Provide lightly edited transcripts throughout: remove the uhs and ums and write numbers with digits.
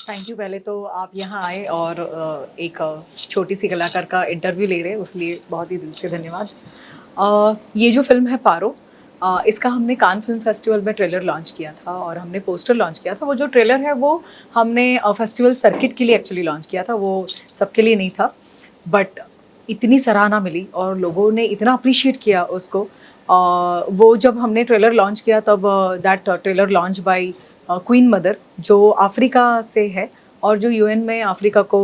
Thank you. पहले तो आप यहाँ आए और एक छोटी सी कलाकार का इंटरव्यू ले रहे हैं, उसलिए बहुत ही दिल से धन्यवाद। ये जो फिल्म है पारो, इसका हमने कान फिल्म फेस्टिवल में ट्रेलर लॉन्च किया था और हमने पोस्टर लॉन्च किया था। वो जो ट्रेलर है वो हमने फेस्टिवल सर्किट के लिए एक्चुअली लॉन्च किया था, वो सबके लिए नहीं था। बट इतनी सराहना मिली और लोगों ने इतना अप्रिशिएट किया उसको। वो जब हमने ट्रेलर लॉन्च किया तब that trailer launch by queen mother, जो अफ्रीका से है और जो यूएन में अफ्रीका को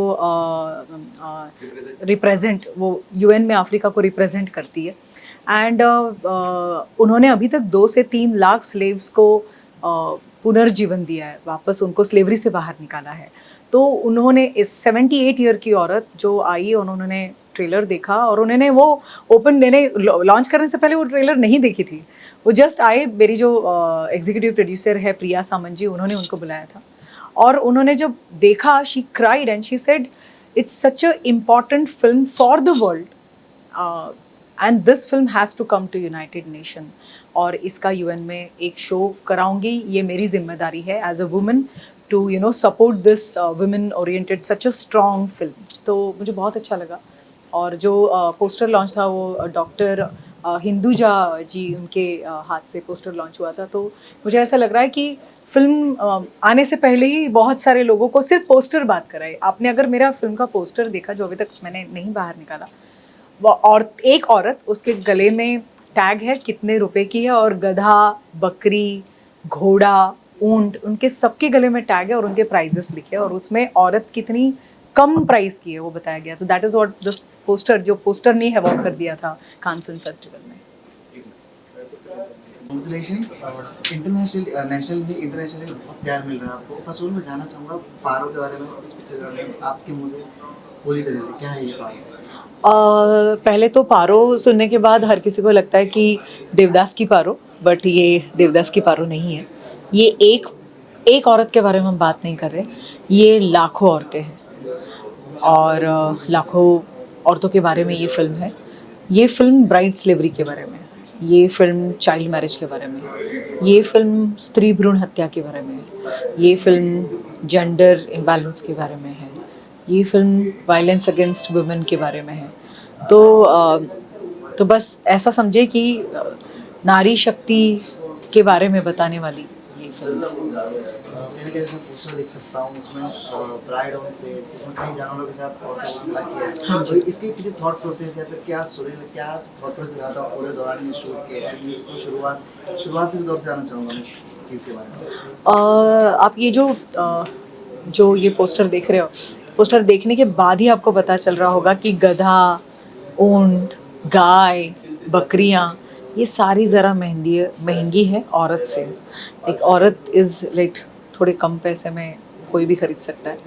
रिप्रेजेंट, वो यूएन में अफ्रीका को रिप्रेजेंट करती है। एंड उन्होंने अभी तक 2 से 3 लाख स्लेव्स को पुनर्जीवन दिया है, वापस उनको स्लेवरी से बाहर निकाला है। तो उन्होंने इस 78 ईयर की औरत जो आई, उन्होंने ट्रेलर देखा और उन्होंने वो ओपन देने लॉन्च करने से पहले वो ट्रेलर नहीं देखी थी। वो जस्ट आए, मेरी जो एग्जीक्यूटिव प्रोड्यूसर है प्रिया सामंत जी, उन्होंने उनको बुलाया था और उन्होंने जब देखा, she cried and she said it's such a important film for the world and this film has to come to United Nation. और इसका यूएन में एक शो कराऊंगी, ये मेरी जिम्मेदारी है as a woman to support this women oriented such a strong film. तो मुझे बहुत अच्छा लगा। और जो पोस्टर लॉन्च था वो डॉक्टर हिंदुजा जी, उनके हाथ से पोस्टर लॉन्च हुआ था। तो मुझे ऐसा लग रहा है कि फिल्म आने से पहले ही बहुत सारे लोगों को सिर्फ पोस्टर बात कराए। आपने अगर मेरा फिल्म का पोस्टर देखा, जो अभी तक मैंने नहीं बाहर निकाला, और एक औरत, उसके गले में टैग है कितने रुपए की है, और गधा, बकरी, घोड़ा, ऊंट, उनके सबके गले में टैग है और उनके प्राइजेस लिखे हैं और उसमें औरत कितनी कम प्राइस की है वो बताया गया। तो that is what this poster, जो पोस्टर ने अवार्ड कर दिया था कान फिल्म फेस्टिवल में। Congratulations और इंटरनेशनल नेशनल भी इंटरनेशनली बहुत प्यार मिल रहा है आपको। फर्स्ट ऑफ ऑल मैं जानना चाहूँगा पारो के बारे में, इस पिक्चर के बारे में आपके मुंह से पूरी तरह से क्या है ये पारो? पहले तो पारो सुनने के बाद हर किसी को लगता है कि देवदास की पारो, बट ये देवदास की पारो नहीं है। ये एक एक औरत के बारे में हम बात नहीं कर रहे, ये लाखों औरतें हैं और लाखों औरतों के बारे में ये फिल्म है। ये फिल्म ब्राइड स्लेवरी के बारे में है, ये फिल्म चाइल्ड मैरिज के बारे में है, ये फिल्म स्त्री भ्रूण हत्या के बारे में है, ये फिल्म जेंडर इम्बैलेंस के बारे में है, ये फिल्म वायलेंस अगेंस्ट वुमेन के बारे में है। तो बस ऐसा समझे कि नारी शक्ति के बारे में बताने वाली ये फिल्म। मैंने कैसे पोस्टर देख सकता हूँ उसमें ब्राइड ऑन से उसमें कई जानवरों के साथ और हमला किया है। हाँ तो जी। इसके पीछे थॉट प्रोसेस या फिर क्या क्या थॉट प्रोसेस रहा था पूरे दौरान ये शूट के? एंड इसको शुरुआत के दौर से आना चाहूँगा मैं इस चीज़ के बारे में। आप ये जो ये पोस्टर देख रहे हो, पोस्टर देखने के बाद ही आपको पता चल रहा होगा कि गधा, ऊंट, गाय, बकरियां, ये सारी ज़रा महंगी है औरत से। एक औरत इज़ लाइक थोड़े कम पैसे में कोई भी खरीद सकता है।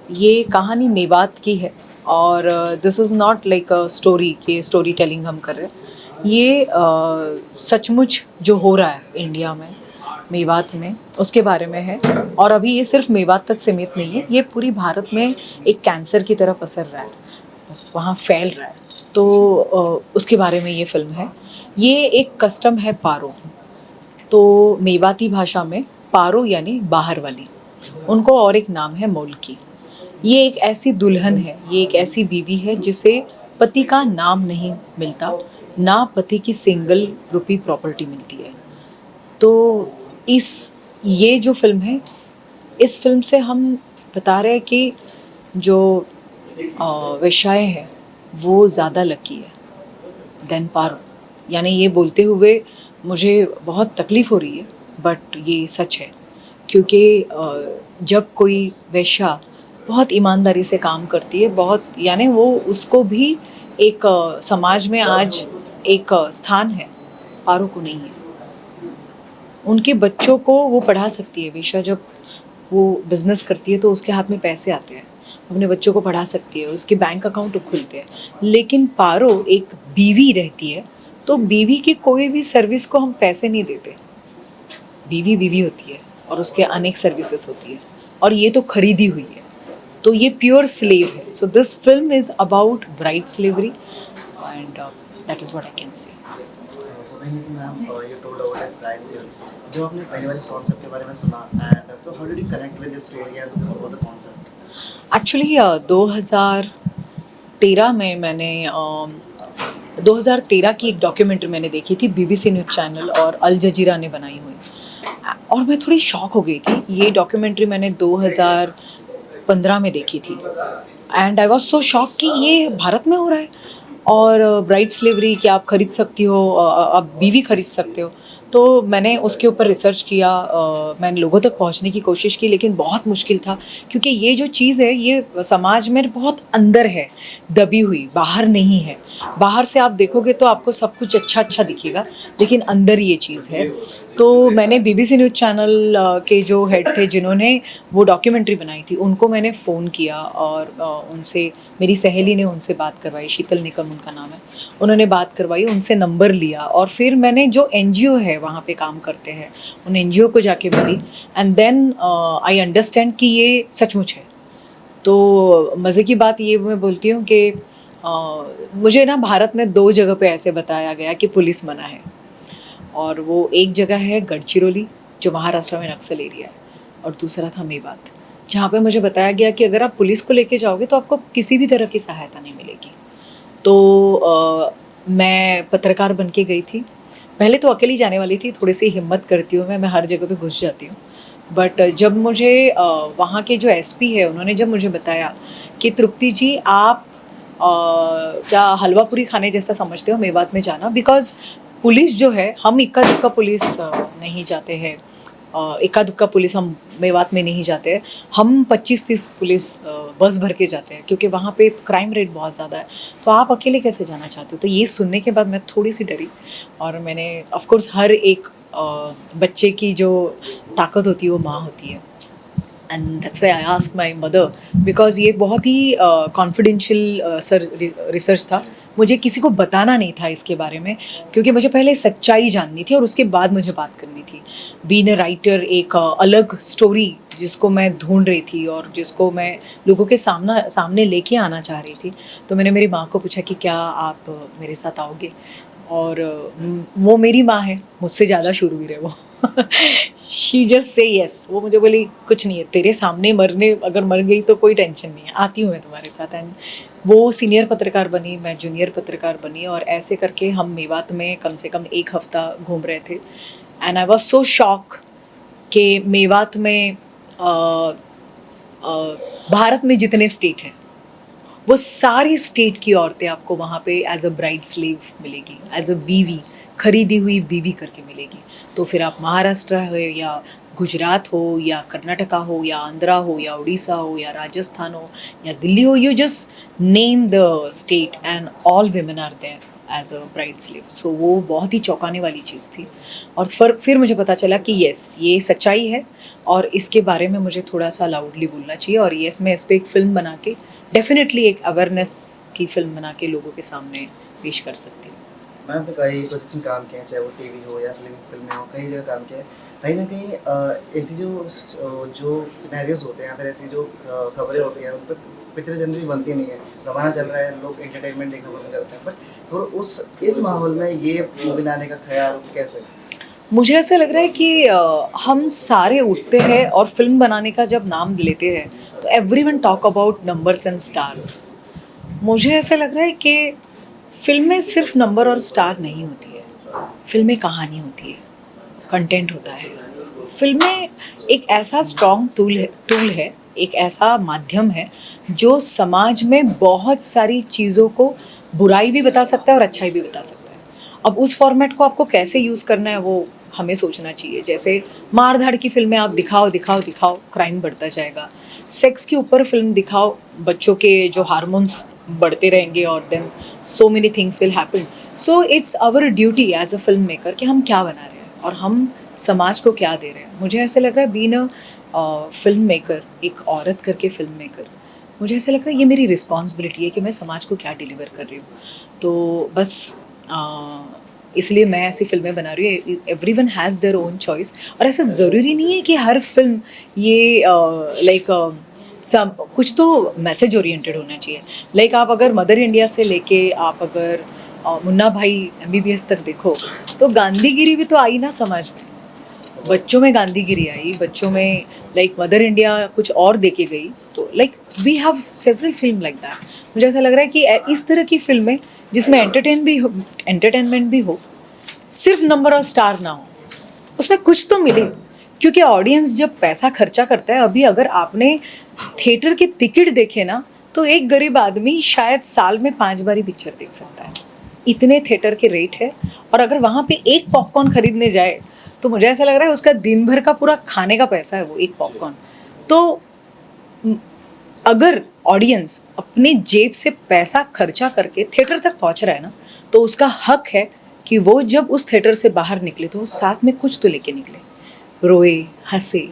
ये कहानी मेवात की है और this is not like a story कि स्टोरी टेलिंग हम कर रहे हैं। ये सचमुच जो हो रहा है इंडिया में, मेवात में, उसके बारे में है। और अभी ये सिर्फ मेवात तक सीमित नहीं है, ये पूरी भारत में एक कैंसर की तरह पसर रहा है, वहाँ फैल रहा है। तो उसके बारे में ये फिल्म है। ये एक कस्टम है पारो। तो मेवाती भाषा में पारो यानी बाहर वाली, उनको और एक नाम है मोलकी। ये एक ऐसी दुल्हन है, ये एक ऐसी बीवी है जिसे पति का नाम नहीं मिलता, ना पति की सिंगल रुपी प्रॉपर्टी मिलती है। तो इस ये जो फिल्म है, इस फिल्म से हम बता रहे हैं कि जो वेश्याएं हैं वो ज़्यादा लकी है देन पारो। यानी ये बोलते हुए मुझे बहुत तकलीफ़ हो रही है, बट ये सच है। क्योंकि जब कोई वेश्या बहुत ईमानदारी से काम करती है, बहुत, यानी वो उसको भी एक समाज में आज एक स्थान है, पारो को नहीं है। उनके बच्चों को वो पढ़ा सकती है। वेश्या जब वो बिज़नेस करती है तो उसके हाथ में पैसे आते हैं, अपने बच्चों को पढ़ा सकती है, उसके बैंक अकाउंट खुलते हैं। लेकिन पारो एक बीवी रहती है, तो बीवी की कोई भी सर्विस को हम पैसे नहीं देते। बीवी बीवी होती है और उसके अनेक सर्विसेज होती है, और ये तो खरीदी हुई है, तो ये प्योर स्लेव है। So this film is about bride slavery and that is what I can say. कहीं ना कहीं मैम ये told about that bride sale, जब आपने पहली बार इस कॉन्सेप्ट के बारे में सुना एंड तो how did you connect with this story and this about the concept? Actually 2013 में मैंने 2013 की एक डॉक्यूमेंट्री मैंने देखी थी, बीबीसी न्यूज़ चैनल और अल जजीरा ने बनाई हुई, और मैं थोड़ी शॉक हो गई थी। ये डॉक्यूमेंट्री मैंने 2015 में देखी थी and I was so shock कि ये भारत में हो रहा है, और ब्राइड स्लेवरी कि आप खरीद सकती हो, आप बीवी खरीद सकते हो। तो मैंने उसके ऊपर रिसर्च किया, मैंने लोगों तक पहुंचने की कोशिश की, लेकिन बहुत मुश्किल था, क्योंकि ये जो चीज़ है ये समाज में बहुत अंदर है, दबी हुई, बाहर नहीं है। बाहर से आप देखोगे तो आपको सब कुछ अच्छा अच्छा दिखेगा, लेकिन अंदर ये चीज़ है। तो मैंने बीबीसी न्यूज़ चैनल के जो हेड थे जिन्होंने वो डॉक्यूमेंट्री बनाई थी, उनको मैंने फ़ोन किया और उनसे, मेरी सहेली ने उनसे बात करवाई, शीतल निकम उनका नाम है, उन्होंने बात करवाई, उनसे नंबर लिया, और फिर मैंने जो एनजीओ है वहाँ पे काम करते हैं उन एनजीओ को जाके मिली, एंड देन आई अंडरस्टैंड कि ये सचमुच है। तो मज़े की बात ये मैं बोलती हूँ कि मुझे ना भारत में 2 जगह पे ऐसे बताया गया कि पुलिस मना है, और वो एक जगह है गढ़चिरौली जो महाराष्ट्र में नक्सल एरिया है, और दूसरा था मेवात, जहाँ पे मुझे बताया गया कि अगर आप पुलिस को लेके जाओगे तो आपको किसी भी तरह की सहायता नहीं मिलेगी। तो मैं पत्रकार बन के गई थी। पहले तो अकेली जाने वाली थी, थोड़ी सी हिम्मत करती हूँ मैं हर जगह पे घुस जाती हूँ। बट जब मुझे वहाँ के जो एसपी है उन्होंने जब मुझे बताया कि तृप्ति जी आप क्या हलवा पूरी खाने जैसा समझते हो मेवात में जाना, बिकॉज पुलिस जो है, हम इक्का दुक्का पुलिस नहीं जाते हैं, इक्का दुक्का पुलिस हम मेवात में नहीं जाते हैं, हम 25-30 पुलिस बस भर के जाते हैं, क्योंकि वहाँ पे क्राइम रेट बहुत ज़्यादा है। तो आप अकेले कैसे जाना चाहते हो? तो ये सुनने के बाद मैं थोड़ी सी डरी, और मैंने ऑफ कोर्स, हर एक बच्चे की जो ताकत होती है वो माँ होती है, and that's why I ask my mother, because ये बहुत ही कॉन्फिडेंशियल रिसर्च था, मुझे किसी को बताना नहीं था इसके बारे में, क्योंकि मुझे पहले सच्चाई जाननी थी और उसके बाद मुझे बात करनी थी। बीइंग अ राइटर, एक अलग स्टोरी जिसको मैं ढूंढ रही थी और जिसको मैं लोगों के सामने लेके आना चाह रही थी। तो मैंने मेरी माँ को पूछा कि क्या आप मेरे साथ आओगे, और वो मेरी माँ है, मुझसे ज़्यादा शूरवीर है वो। शी जस्ट से यस, वो मुझे बोली कुछ नहीं है, तेरे सामने मरने, अगर मर गई तो कोई टेंशन नहीं है, आती हूँ मैं तुम्हारे साथ। एंड वो सीनियर पत्रकार बनी, मैं जूनियर पत्रकार बनी, और ऐसे करके हम मेवात में कम से कम 1 हफ्ता घूम रहे थे। And I was so shock कि मेवात में भारत में जितने स्टेट हैं वो सारी स्टेट की औरतें आपको वहाँ पे एज अ ब्राइड स्लीव मिलेगी, एज अ बीवी, खरीदी हुई बीवी करके मिलेगी। तो फिर आप महाराष्ट्र हो या गुजरात हो या कर्नाटका हो या आंध्रा हो या उड़ीसा हो या राजस्थान हो या दिल्ली हो, you just name the state and all women are there as a bride sleeve. सो वो बहुत ही चौंकाने वाली चीज़ थी, और फिर मुझे पता चला कि येस, ये सच्चाई है, और इसके बारे में मुझे थोड़ा सा लाउडली बोलना चाहिए, और येस, मैं इस पर एक फ़िल्म बना के, डेफिनेटली एक अवेयरनेस की फिल्म बना के लोगों के सामने पेश कर सकती हूँ। मैं आपने कई प्रोजेक्शन काम किए हैं, चाहे वो टीवी हो या फिल्में हो, कई जगह काम किया है। कहीं ना कहीं ऐसी जो सिनेरियोज होते हैं या फिर ऐसी जो खबरें होती हैं उन पर पिक्चर जनरली बनती नहीं है। ज़माना चल रहा है, लोग एंटरटेनमेंट देखना पसंद करते हैं, बट और इस माहौल में ये मूवी लाने का ख्याल कैसे? मुझे ऐसा लग रहा है कि हम सारे उठते हैं और फिल्म बनाने का जब नाम लेते हैं तो everyone talk about numbers and stars. मुझे ऐसा लग रहा है कि फिल्में सिर्फ नंबर और स्टार नहीं होती है, फिल्में कहानी होती है, कंटेंट होता है। फिल्में एक ऐसा स्ट्रॉन्ग टूल है, एक ऐसा माध्यम है जो समाज में बहुत सारी चीज़ों को बुराई भी बता सकता है और अच्छाई भी बता सकता है। अब उस फॉर्मेट को आपको कैसे यूज़ करना है वो हमें सोचना चाहिए। जैसे मार धाड़ की फिल्में आप दिखाओ दिखाओ दिखाओ, क्राइम बढ़ता जाएगा। सेक्स के ऊपर फिल्म दिखाओ, बच्चों के जो हार्मोन्स बढ़ते रहेंगे, और then so many things will happen. So it's our duty as a film maker कि हम क्या बना रहे हैं और हम समाज को क्या दे रहे हैं। मुझे ऐसे लग रहा है बीइंग अ फिल्म मेकर, एक औरत करके फिल्म मेकर, मुझे ऐसा लग रहा है ये मेरी रिस्पॉन्सिबिलिटी है कि मैं समाज को क्या डिलीवर कर रही हूँ। तो बस इसलिए मैं ऐसी फिल्में बना रही हूँ। Everyone has their own choice, और ऐसा ज़रूरी नहीं है कि हर फिल्म ये सब कुछ तो मैसेज ओरिएंटेड होना चाहिए। लाइक आप अगर मदर इंडिया से लेके आप अगर मुन्ना भाई MBBS तक देखो, तो गांधीगिरी भी तो आई ना समाज में। बच्चों में गांधीगिरी आई, बच्चों में लाइक मदर इंडिया कुछ और देके गई। तो like we have several film like that. मुझे ऐसा लग रहा है कि इस तरह की फिल्में जिसमें एंटरटेनमेंट भी हो, सिर्फ नंबर और स्टार ना हो, उसमें कुछ तो मिले। क्योंकि ऑडियंस जब पैसा खर्चा करता है, अभी अगर आपने थिएटर की टिकट देखे ना, तो एक गरीब आदमी शायद साल में 5 बार ही पिक्चर देख सकता है, इतने थिएटर के रेट है। और अगर वहाँ पे एक पॉपकॉर्न खरीदने जाए, तो मुझे ऐसा लग रहा है उसका दिन भर का पूरा खाने का पैसा है वो एक पॉपकॉर्न। तो अगर ऑडियंस अपने जेब से पैसा खर्चा करके थिएटर तक पहुंच रहा है ना, तो उसका हक है कि वो जब उस थिएटर से बाहर निकले तो वो साथ में कुछ तो लेके निकले, रोए, हंसे,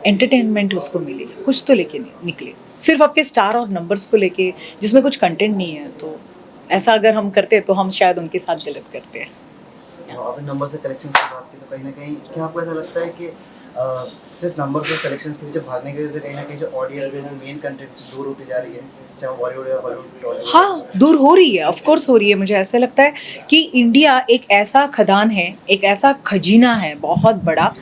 एंटरटेनमेंट उसको मिले, कुछ तो लेके निकले। सिर्फ आपके स्टार और नंबर्स को लेके जिसमें कुछ कंटेंट नहीं है, तो ऐसा अगर हम करते हैं तो हम शायद उनके साथ गलत करते हैं। आपने नंबर से कलेक्शन की बात की, तो कहीं ना कहीं क्या आपको ऐसा लगता है कि सिर्फ नंबर्स और कलेक्शंस के पीछे भागने की वजह से कहीं ना कहीं जो ऑडियंस है वो मेन कंटेंट से दूर होती जा रही है, चाहे वो बॉलीवुड या हॉलीवुड टॉलीवुड? हाँ, दूर हो रही है, ऑफ कोर्स हो रही है। मुझे ऐसा लगता है कि इंडिया एक ऐसा खदान है, एक ऐसा खजीना है बहुत बड़ा,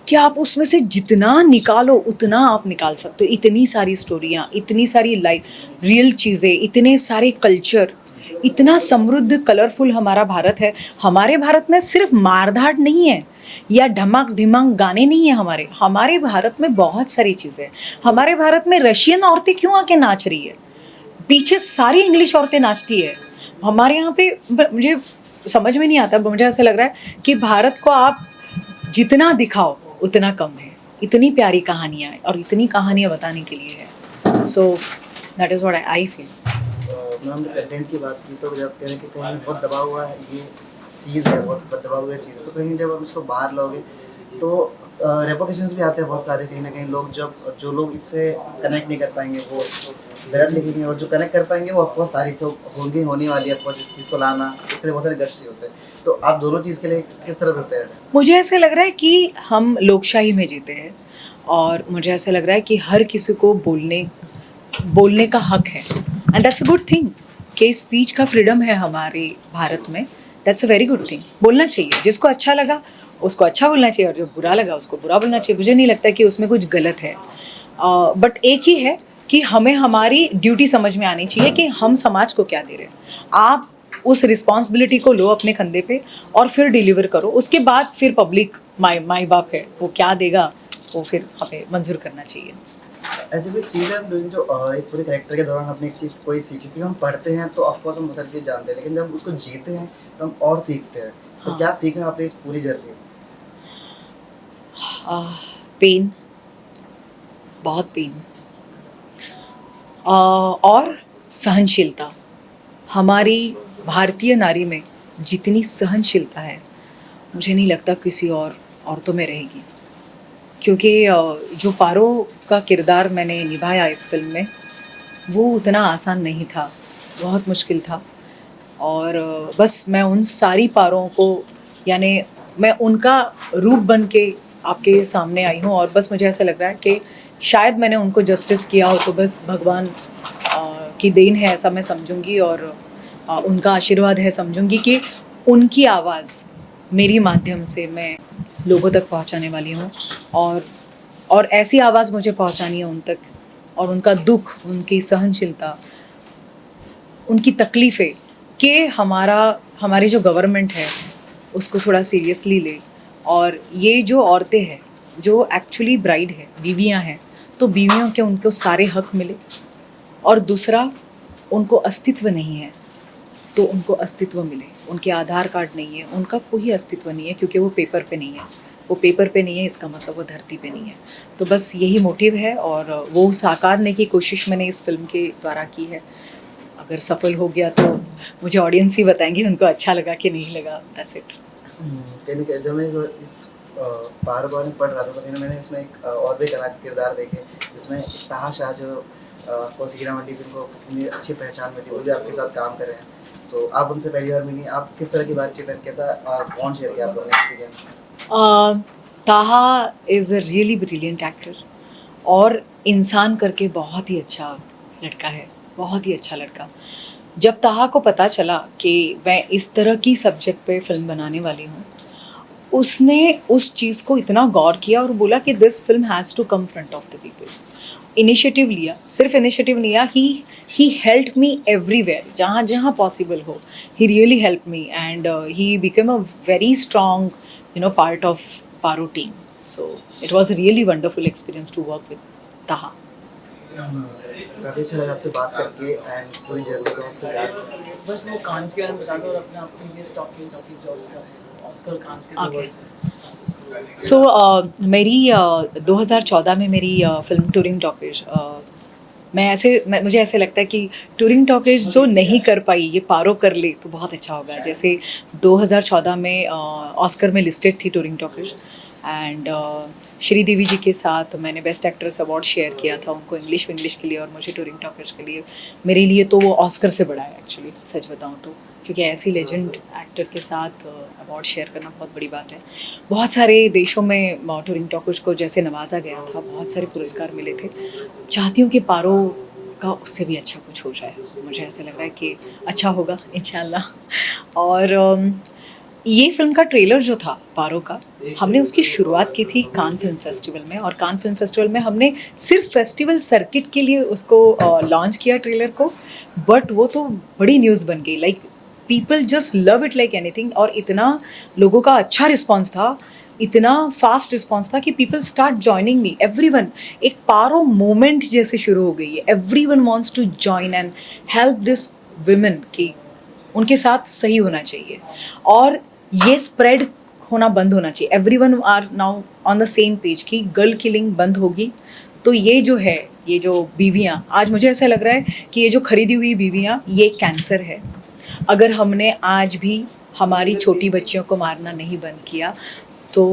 कि आप उसमें से जितना निकालो उतना आप निकाल सकते हो। इतनी सारी स्टोरियाँ, इतनी सारी लाइफ रियल चीज़ें, इतने सारे कल्चर, इतना समृद्ध कलरफुल हमारा भारत है। हमारे भारत में सिर्फ मारधाड़ नहीं है या ढमाक ढिमाक गाने नहीं है। हमारे भारत में बहुत सारी चीज़ें। हमारे भारत में रशियन औरतें क्यों आके नाच रही है, पीछे सारी इंग्लिश औरतें नाचती है। हमारे यहाँ पे मुझे समझ में नहीं आता, मुझे ऐसा लग रहा है कि भारत को आप जितना दिखाओ उतना कम है। इतनी प्यारी कहानियाँ हैं और इतनी कहानियाँ बताने के लिए है। So that is what I feel. Ma'am हमने कंटेंट की बात की, तो जब कह रहे हैं कि कहीं बहुत दबा हुआ है ये चीज़ है, बहुत दबा हुआ चीज़ है, तो कहीं जब हम इसको बाहर लोगे तो रेपोकेशंस भी आते हैं बहुत सारे। कहीं ना कहीं लोग जो लोग इससे कनेक्ट नहीं कर पाएंगे वो गलत लिखेंगे, और जो कनेक्ट कर पाएंगे वो ऑफकोर्स तारीफ तो होने वाली है। ऑफकोर्स इस चीज़ को लाना, उसके लिए बहुत सारे गट्स ही होते हैं। तो आप दोनों चीज़ के लिए किस तरह प्रिपेयर्ड हैं? मुझे ऐसा लग रहा है कि हम लोकशाही में जीते हैं, और मुझे ऐसा लग रहा है कि हर किसी को बोलने का हक है, and that's a good thing कि स्पीच का फ्रीडम है हमारे भारत में। That's a very good thing. बोलना चाहिए, जिसको अच्छा लगा उसको अच्छा बोलना चाहिए, और जो बुरा लगा उसको बुरा बोलना चाहिए। मुझे नहीं लगता कि उसमें कुछ गलत है। बट एक ही है कि हमें हमारी ड्यूटी समझ में आनी चाहिए कि हम समाज को क्या दे रहे हैं। आप उस रिस्पॉन्सिबिलिटी को लो अपने कंधे पे और फिर डिलीवर करो। उसके बाद फिर पब्लिक माई बाप है, वो क्या देगा वो फिर हमें मंजूर करना चाहिए। ऐसी कोई चीज़ है हम जो एक पूरे कैरेक्टर के दौरान अपनी एक चीज़ कोई सीखी? क्योंकि हम पढ़ते हैं तो ऑफकोर्स हम बहुत सारी चीज़ जानते हैं, लेकिन जब उसको जीते हैं तो हम और सीखते हैं। तो हाँ। क्या सीखा आपने इस पूरी जर्नी? पेन, बहुत पेन, और सहनशीलता। हमारी भारतीय नारी में जितनी सहनशीलता है, मुझे नहीं लगता किसी और औरतों में रहेगी। क्योंकि जो पारो का किरदार मैंने निभाया इस फिल्म में, वो उतना आसान नहीं था, बहुत मुश्किल था। और बस मैं उन सारी पारों को, यानी मैं उनका रूप बन के आपके सामने आई हूँ। और बस मुझे ऐसा लग रहा है कि शायद मैंने उनको जस्टिस किया हो, तो बस भगवान की देन है ऐसा मैं समझूंगी, और उनका आशीर्वाद है समझूंगी कि उनकी आवाज़ मेरी माध्यम से मैं लोगों तक पहुंचाने वाली हूँ। और ऐसी आवाज़ मुझे पहुंचानी है उन तक, और उनका दुख, उनकी सहनशीलता, उनकी तकलीफ़ें, कि हमारी जो गवर्नमेंट है उसको थोड़ा सीरियसली ले। और ये जो औरतें हैं जो एक्चुअली ब्राइड है, बीवियां हैं, तो बीवियों के उनको सारे हक मिले। और दूसरा, उनको अस्तित्व नहीं है तो उनको अस्तित्व मिले। उनके आधार कार्ड नहीं है, उनका कोई अस्तित्व नहीं है, क्योंकि वो पेपर पे नहीं है। वो पेपर पे नहीं है, इसका मतलब वो धरती पे नहीं है। तो बस यही मोटिव है, और वो साकारने की कोशिश मैंने इस फिल्म के द्वारा की है। अगर सफल हो गया तो मुझे ऑडियंस ही बताएंगे उनको अच्छा लगा कि नहीं लगा। That's it. कहीं जब मैं इस बार बार पढ़ रहा था, तो कहीं मैंने इसमें एक और भी किरदार देखे, जिसमें ताहा शाह जो हीरा मंडी से इनको इतनी अच्छी पहचान मिली, वो भी आपके साथ काम कर रहे हैं। सो आप उनसे पहली बार मिली, आप किस तरह की बातचीत है, कैसा बॉन्ड शेयर किया आप लोगों ने एक्सपीरियंस? ताहा is a really brilliant actor, और इंसान करके बहुत ही अच्छा लड़का है, बहुत ही अच्छा लड़का। जब ताहा को पता चला कि मैं इस तरह की सब्जेक्ट पे फिल्म बनाने वाली हूँ, उसने उस चीज़ को इतना गौर किया और बोला कि this film has to come front of the people. Initiative लिया, सिर्फ इनिशिएटिव लिया, ही हेल्प मी एवरीवेयर, जहाँ जहाँ पॉसिबल हो, he really help me and he become a very strong part of Paro team. So it was a really wonderful experience to work with Taha. काफ़ी अच्छा लगा आपसे बात करके एंड पूरी जर्नी को आपसे जान। बस वो कांस के बारे में बता दो और अपना प्रीवियस टॉकिंग टॉपिक्स जो उसका है ऑस्कर कांस के Okay. वर्ड्स। So मेरी 2014 में मेरी फिल्म टूरिंग टॉकीज, मुझे ऐसे लगता है कि टूरिंग टॉकीज जो नहीं कर पाई ये पारो कर ले तो बहुत अच्छा होगा। जैसे 2014 में ऑस्कर में लिस्टेड थी टूरिंग टॉकीज एंड श्रीदेवी जी के साथ मैंने बेस्ट एक्ट्रेस अवार्ड शेयर किया था उनको इंग्लिश के लिए और मुझे टूरिंग टॉकीज के लिए। मेरे लिए तो वो ऑस्कर से बड़ा है एक्चुअली, सच बताऊँ तो, क्योंकि ऐसी लेजेंड एक्टर के साथ अवार्ड शेयर करना बहुत बड़ी बात है। बहुत सारे देशों में टूरिंग टॉकीज को जैसे नवाजा गया था, बहुत सारे पुरस्कार मिले थे। चाहती हूँ कि पारो का उससे भी अच्छा कुछ हो जाए, मुझे ऐसा लग रहा है कि अच्छा होगा इंशाल्लाह। और ये फिल्म का ट्रेलर जो था पारो का, हमने उसकी शुरुआत की थी कान फिल्म फेस्टिवल में, और कान फिल्म फेस्टिवल में हमने सिर्फ फेस्टिवल सर्किट के लिए उसको लॉन्च किया ट्रेलर को, बट वो तो बड़ी न्यूज़ बन गई। Like people just love it like anything, और इतना लोगों का अच्छा रिस्पॉन्स था, इतना फास्ट रिस्पॉन्स था कि people start joining me, everyone. एक पारो मोमेंट जैसे शुरू हो गई है, everyone wants to join and help this women कि उनके साथ सही होना चाहिए और ये स्प्रेड होना बंद होना चाहिए। Everyone are now on the same page कि गर्ल किलिंग बंद होगी। तो ये जो है, ये जो बीवियाँ, आज मुझे ऐसा लग रहा है कि ये जो खरीदी हुई बीवियाँ ये कैंसर है। अगर हमने आज भी हमारी छोटी बच्चियों को मारना नहीं बंद किया तो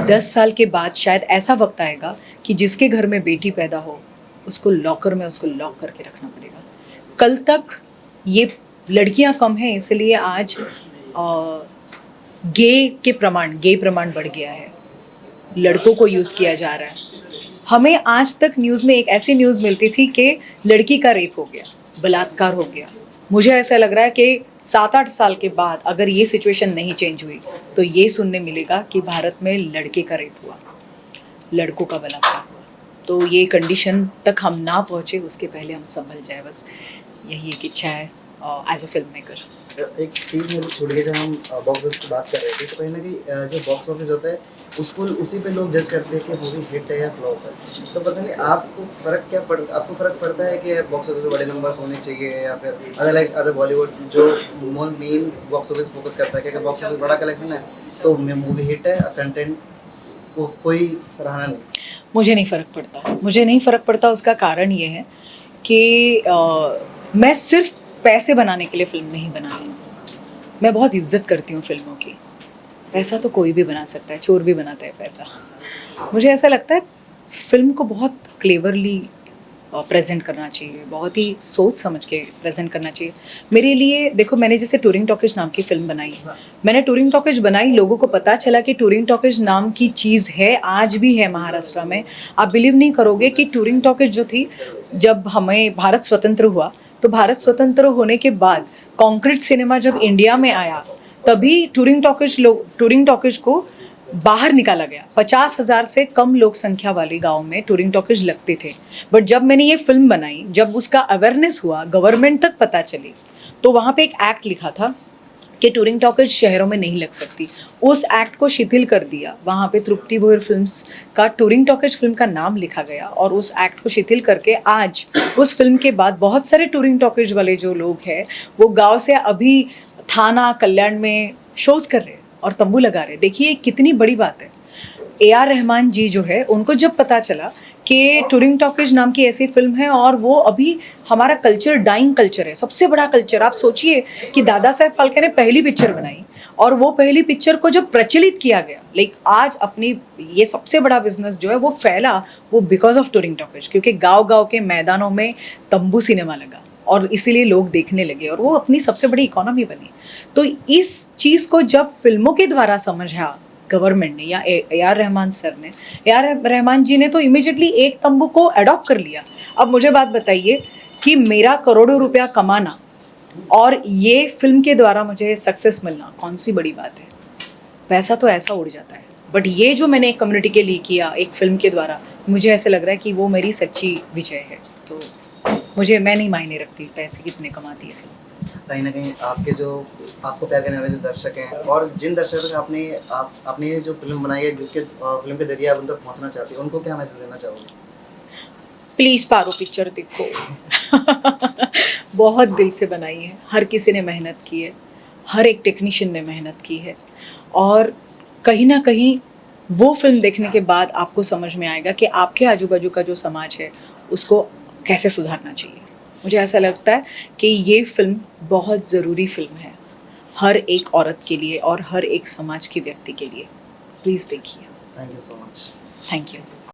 10 साल के बाद शायद ऐसा वक्त आएगा कि जिसके घर में बेटी पैदा हो उसको लॉकर में उसको लॉक करके रखना पड़ेगा। कल तक ये लड़कियां कम हैं, इसलिए आज गे प्रमाण बढ़ गया है, लड़कों को यूज़ किया जा रहा है। हमें आज तक न्यूज़ में एक ऐसी न्यूज़ मिलती थी कि लड़की का रेप हो गया, बलात्कार हो गया। मुझे ऐसा लग रहा है कि 7-8 साल के बाद अगर ये सिचुएशन नहीं चेंज हुई तो ये सुनने मिलेगा कि भारत में लड़के का रेप हुआ, लड़कों का बलात्कार हुआ। तो ये कंडीशन तक हम ना पहुँचे उसके पहले हम संभल जाए, बस यही एक इच्छा है एज अ फिल्म मेकर। एक चीज़ मुझे छूट गई, जब हम बॉक्स ऑफिस की बात कर रहे थे तो कहीं ना कहीं जो बॉक्स ऑफिस होता है उसको उसी पे लोग जज करते हैं कि मूवी हिट है या फ्लॉप है। तो पता नहीं आपको फ़र्क पड़ता है कि बॉक्स ऑफिस में बड़े नंबर्स होने चाहिए या फिर अदर बॉलीवुड जो मेन बॉक्स ऑफिस फोकस करता है कि अगर बॉक्स ऑफिस बड़ा कलेक्शन है तो मूवी हिट है, कंटेंट को कोई सराहना नहीं? मुझे नहीं फ़र्क पड़ता। उसका कारण ये है कि मैं सिर्फ पैसे बनाने के लिए फ़िल्म नहीं बनाती, मैं बहुत इज्जत करती हूँ फिल्मों की। पैसा तो कोई भी बना सकता है, चोर भी बनाता है पैसा। मुझे ऐसा लगता है फिल्म को बहुत क्लेवरली प्रेजेंट करना चाहिए, बहुत ही सोच समझ के प्रेजेंट करना चाहिए। मेरे लिए देखो, मैंने जैसे टूरिंग टॉकीज नाम की फ़िल्म बनाई, मैंने टूरिंग टॉकीज बनाई, लोगों को पता चला कि टूरिंग टॉकीज नाम की चीज़ है, आज भी है महाराष्ट्र में। आप बिलीव नहीं करोगे कि टूरिंग टॉकीज जो थी, जब हमें भारत स्वतंत्र हुआ तो भारत स्वतंत्र होने के बाद कॉन्क्रीट सिनेमा जब इंडिया में आया तभी टूरिंग टॉकीज को बाहर निकाला गया। 50,000 से कम लोक संख्या वाले गांव में टूरिंग टॉकीज लगते थे। बट जब मैंने ये फिल्म बनाई, जब उसका अवेयरनेस हुआ, गवर्नमेंट तक पता चली, तो वहाँ पे एक एक्ट लिखा था कि टूरिंग टॉकीज शहरों में नहीं लग सकती। उस एक्ट को शिथिल कर दिया, वहाँ पे तृप्ति भोयर फिल्म्स का टूरिंग टॉकीज फिल्म का नाम लिखा गया और उस एक्ट को शिथिल करके आज उस फिल्म के बाद बहुत सारे टूरिंग टॉकीज वाले जो लोग हैं वो गाँव से अभी थाना कल्याण में शोज कर रहे हैं और तंबू लगा रहे हैं। देखिए कितनी बड़ी बात है। AR रहमान जी जो है, उनको जब पता चला कि टूरिंग टॉकीज नाम की ऐसी फिल्म है और वो अभी हमारा कल्चर डाइंग कल्चर है, सबसे बड़ा कल्चर। आप सोचिए कि दादा साहेब फाल्के ने पहली पिक्चर बनाई और वो पहली पिक्चर को जब प्रचलित किया गया, लाइक आज अपनी ये सबसे बड़ा बिजनेस जो है वो फैला, वो बिकॉज ऑफ टूरिंग टॉकीज, क्योंकि गाँव के मैदानों में तंबू सिनेमा लगा और इसीलिए लोग देखने लगे और वो अपनी सबसे बड़ी इकोनॉमी बनी। तो इस चीज़ को जब फिल्मों के द्वारा समझा गवर्नमेंट ने या AR रहमान सर ने, AR रहमान जी ने तो इमीडिएटली एक तंबू को अडॉप्ट कर लिया। अब मुझे बात बताइए कि मेरा करोड़ों रुपया कमाना और ये फिल्म के द्वारा मुझे सक्सेस मिलना कौन सी बड़ी बात है, पैसा तो ऐसा उड़ जाता है, बट ये जो मैंने एक कम्युनिटी के लिए किया एक फिल्म के द्वारा, मुझे ऐसे लग रहा है कि वो मेरी सच्ची विजय है। तो मैं नहीं मायने रखती पैसे कितने कमाती है फिल्म। कहीं ना कहीं आपके जो आपको प्यार करने वाले जो दर्शक हैं और जिन दर्शकों तक आपने जो फिल्म बनाई है, जिसके फिल्म के जरिए आप उन तक पहुंचना चाहती हो, उनको क्या मैसेज देना चाहोगे? प्लीज़ पारो पिक्चर देखो। बहुत दिल से बनाई है, हर किसी ने मेहनत की है, हर एक टेक्नीशियन ने मेहनत की है, और कहीं ना कहीं वो फिल्म देखने के बाद आपको समझ में आएगा कि आपके आजू बाजू का जो समाज है उसको कैसे सुधारना चाहिए। मुझे ऐसा लगता है कि ये फिल्म बहुत ज़रूरी फिल्म है हर एक औरत के लिए और हर एक समाज के व्यक्ति के लिए। प्लीज़ देखिए। Thank you so much. Thank you.